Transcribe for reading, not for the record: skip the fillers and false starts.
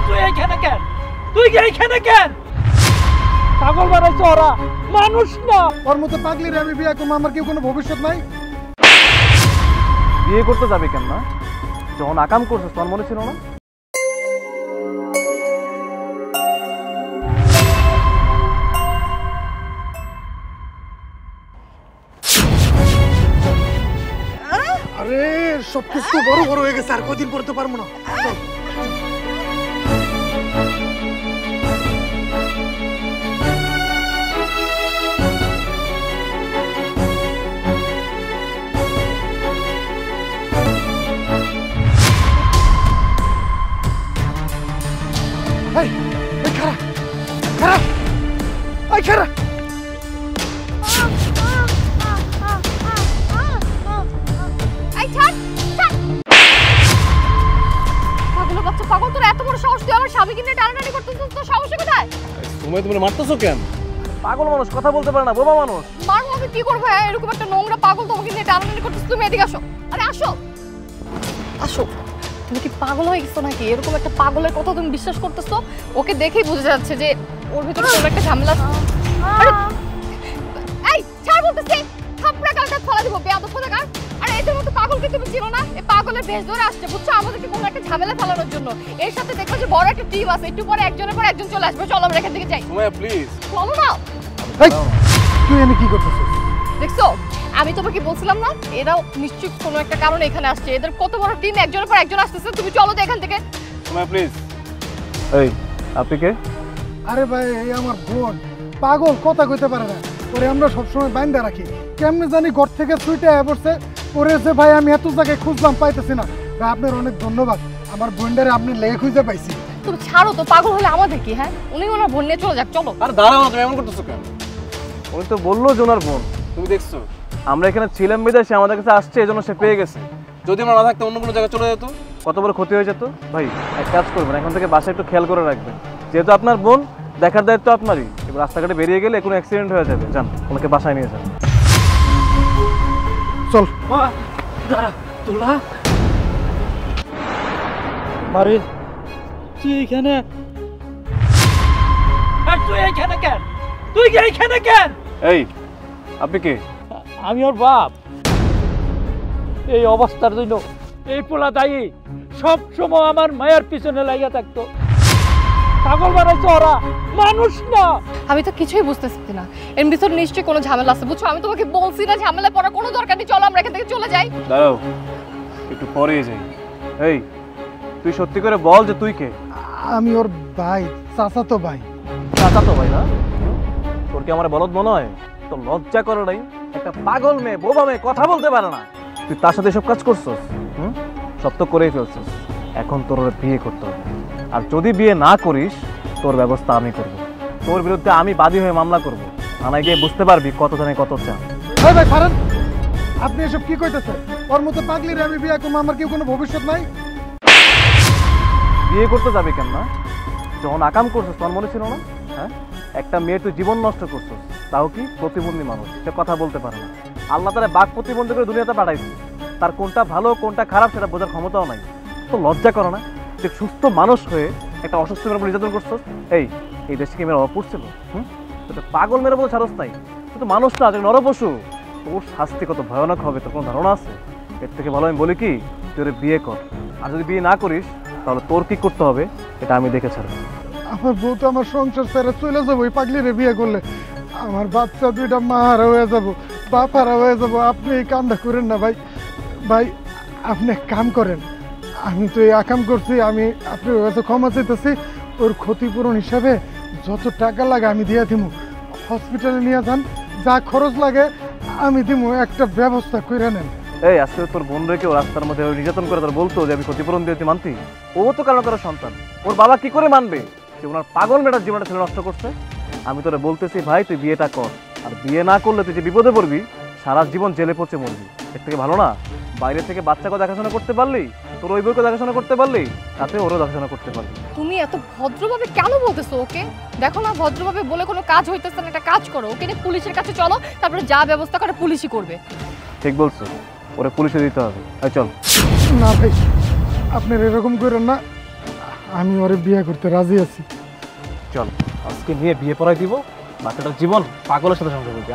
তুই এখানে কেন? তুই এইখানে কেন? পাগল বানাইছো ওরা, মানুষ না। ওর মতো পাগলিরে আমি বিয়ে করবো, আমার কি কোনো ভবিষ্যৎ নাই? বিয়ে করতে যাবে কেন না? যখন আকাম করছিস তোর মনে ছিল না? আরে সবকিছু তো বড় বড় হয়ে গেছে, আর কদিন পড়তে পারবো না। চল। এই খারা খারা, এই খারা। পাগল, তোর এত বড় সাহস, তুই আমার স্বামীকে নিয়ে টানাটানি করতেছিস, তোর সমস্যা কোথায়? তুমি মারতেছো কেন? পাগল মানুষ কথা বলতে পারে না, বোবা মানুষ। মারবো আমি, কি করবো? এরকম একটা নোংরা পাগল তোমাকে নিয়ে টানাটানি করতেছিস, তুমি এদিকে আসো। আরে আসো আসো, তুমি কি পাগল হয়ে গেছো নাকি? এরকম একটা পাগলের কথা তুমি বিশ্বাস করতেছো? ওকে দেখেই বোঝা যাচ্ছে যে ওর ভিতরে কোনো একটা ঝামেলা আছে। এই ছাড় বলতেছি, থাপড়া গালটা ফলা দিব, বেয়াদব কোথাকার। আরে এদের মতো পাগলকে তুমি চিনো না? এই পাগলের বেশ ধরে আসছে, বুঝছো, আমাদেরকে কোনো একটা ঝামেলা ফেলানোর জন্য। এর সাথে দেখো যে বড় একটা টিম আছে, একটু পরে একজনের পর একজন চলে আসবে। চলো আমরা এখান থেকে যাই। সুমাইয়া প্লিজ চলো না। এই তুই এনে কি করতেছিস? দেখছো, আমি তোমাকে বলছিলাম না, এরাও নিশ্চয়ই কোনো একটা কারণে এখানে আসছে। এদের কত বড় টিম, একজনের পর একজন আসতেছে। তুমি চলো তো এখান থেকে। সুমাইয়া প্লিজ। এই আপনি কে? আরে ভাই, এই আমার বোন, পাগল, কথা কইতে পারে না। ওরে আমরা সবসময় বাইন্ধা রাখি, কেমনে জানি ঘর থেকে ছুটে পড়ছে। ওরে যে ভাই আমি এত জায়গায় খুঁজলাম, পাইতেছি না। ভাই আপনার অনেক ধন্যবাদ, আমার বোনটারে আপনি লেগে খুঁজে পাইছি। তুমি ছাড়ো তো, পাগল হলে আমাদের কি? হ্যাঁ, উনি ওনার বোন নিয়ে চলে যাক, চলো। আর দাঁড়াও না, তুমি এমন করতেছো কেন? উনি তো বললো যে ওনার বোন। তুমি দেখছো আমরা এখানে ছিলাম বিদায় সে আমাদের কাছে আসছে, এজন্য সে পেয়ে গেছে। যদি আমরা না থাকতো অন্য কোনো জায়গায় চলে যেত, কত বড় ক্ষতি হয়ে যেত। ভাই এক কাজ করবেন, এখন থেকে বাসায় একটু খেয়াল করে রাখবেন। যেহেতু আপনার বোন, দেখার দায়িত্ব আপনারই। এবার রাস্তাঘাটে বেরিয়ে গেলে কোনো অ্যাক্সিডেন্ট হয়ে যাবে, যান ওনাকে বাসায় নিয়ে যান। চল। দাঁড়া তোলা, মারে তুই এখানে? আর তুই এইখানে কেন? তুই এইখানে কেন? এই আপনি কে? আমি ওর বাপ। এই অবস্থার জন্য এই পোলা দায়ী। সব সময় আমার মায়ের পিছনে লাগিয়ে থাকতো। পাগল বানাইছো ওরা, মানুষ না। আমি তো কিছুই বুঝতেছি না, এর ভিতর নিশ্চয়ই কোনো ঝামেলা আছে, বুঝছো। আমি তোমাকে বলছি না ঝামেলা পড়ার কোনো দরকার নেই, চলো আমরা এখান থেকে চলে যাই। দাঁড়াও, একটু পরে যাই। এই তুই সত্যি করে বল যে তুই কে? আমি ওর ভাই, চাচাতো ভাই। চাচাতো ভাই না? তোর কি আমার বলদ মনে হয়? তোর লজ্জা করে নাই? একটা পাগল মেয়ে, বোবা মেয়ে, কথা বলতে পারে না, তুই তার সাথে এসব কাজ করছস? সব তো করেই ফেলছস। এখন তোর বিয়ে করতে হবে, আর যদি বিয়ে না করিস তোর ব্যবস্থা আমি করব। তোর বিরুদ্ধে আমি বাদী হয়ে মামলা করব। থানায় গিয়ে বুঝতে পারবি কত জানে কত চান। ভাই ভাই ফারান, আপনি এসব কি কইতেছেন? ওর মতো পাগলিরে আমি বিয়ে করবো, আমার কি কোনো ভবিষ্যৎ নাই? বিয়ে করতে যাবে কেন না? যখন আকাম করছিস তোর মনে ছিল না? হ্যাঁ, একটা মেয়ের তুই জীবন নষ্ট করছিস, তাও কি প্রতিবন্ধী মানুষ, সে কথা বলতে পারে না। আল্লাহ তারা বাক প্রতিবন্ধী করে দুনিয়াতে পাঠাইছে, তার কোনটা ভালো কোনটা খারাপ সেটা বোঝার ক্ষমতাও নাই। তো লজ্জা করো না? তুই সুস্থ মানুষ হয়ে একটা অসুস্থ মেয়ের উপর নির্যাতন করছিস। এই দেশে কি মেয়ের অপর ছিল? তো পাগল মেয়ের বলে ছাড়স নাই, তুই তো মানুষ না, তুই নরপশু। তোর শাস্তি কত ভয়ানক হবে তোর কোনো ধারণা আছে? এর থেকে ভালো আমি বলি কি, তুই ওরে বিয়ে কর। আর যদি বিয়ে না করিস তাহলে তোর কি করতে হবে এটা আমি দেখে ছাড়বো। আমার বউ তো আমার সংসার ছেড়ে চলে যাবো এই পাগলিরে বিয়ে করলে। আমার বাচ্চা দুইটা মা হারা হয়ে যাবো, বাপ হারা হয়ে যাবো। আপনি এই কামটা করেন না ভাই। ভাই আপনি এক কাম করেন, আমি তো এই আকাম করছি, আমি আপনার কাছে ক্ষমা চাইতেছি। ওর ক্ষতিপূরণ হিসাবে যত টাকা লাগে আমি দিয়ে দিব। হসপিটালে নিয়ে যান, যা খরচ লাগে আমি দিব, একটা ব্যবস্থা করে নেন। এই আজকে তোর বোন রেখে ও রাস্তার মধ্যে নির্যাতন করে তোর বলতো যে আমি ক্ষতিপূরণ দিয়ে তুই মানতি? ও তো কারণ কারো সন্তান, ওর বাবা কি করে মানবে যে ওনার পাগল মেয়েটার জীবনটা ছেলে নষ্ট করছে? আমি তোরা বলতেছি ভাই, তুই বিয়েটা কর। আর বিয়ে না করলে তুই যে বিপদে পড়বি, সারা জীবন জেলে পচে মরবি। এর থেকে ভালো না বাইরে থেকে বাচ্চাকে দেখাশোনা করতে পারলি, তোর ওই বউকে দেখাশোনা করতে পারলি, তাতে ওরও দেখাশোনা করতে পারলি। তুমি এত ভদ্রভাবে কেন বলতেছো ওকে? দেখো না, ভদ্রভাবে বলে কোনো কাজ হইতেছে না। একটা কাজ করো, ওকে নিয়ে পুলিশের কাছে চলো, তারপরে যা ব্যবস্থা করে পুলিশই করবে। ঠিক বলছো, ওরে পুলিশে দিতে হবে। চল। না ভাই, আপনার এরকম করেন না। আমি ওরে বিয়ে করতে রাজি আছি। চল আজকে নিয়ে বিয়ে পড়াই দিব, বাচ্চাটার জীবন পাগলের সাথে সংসার করবি।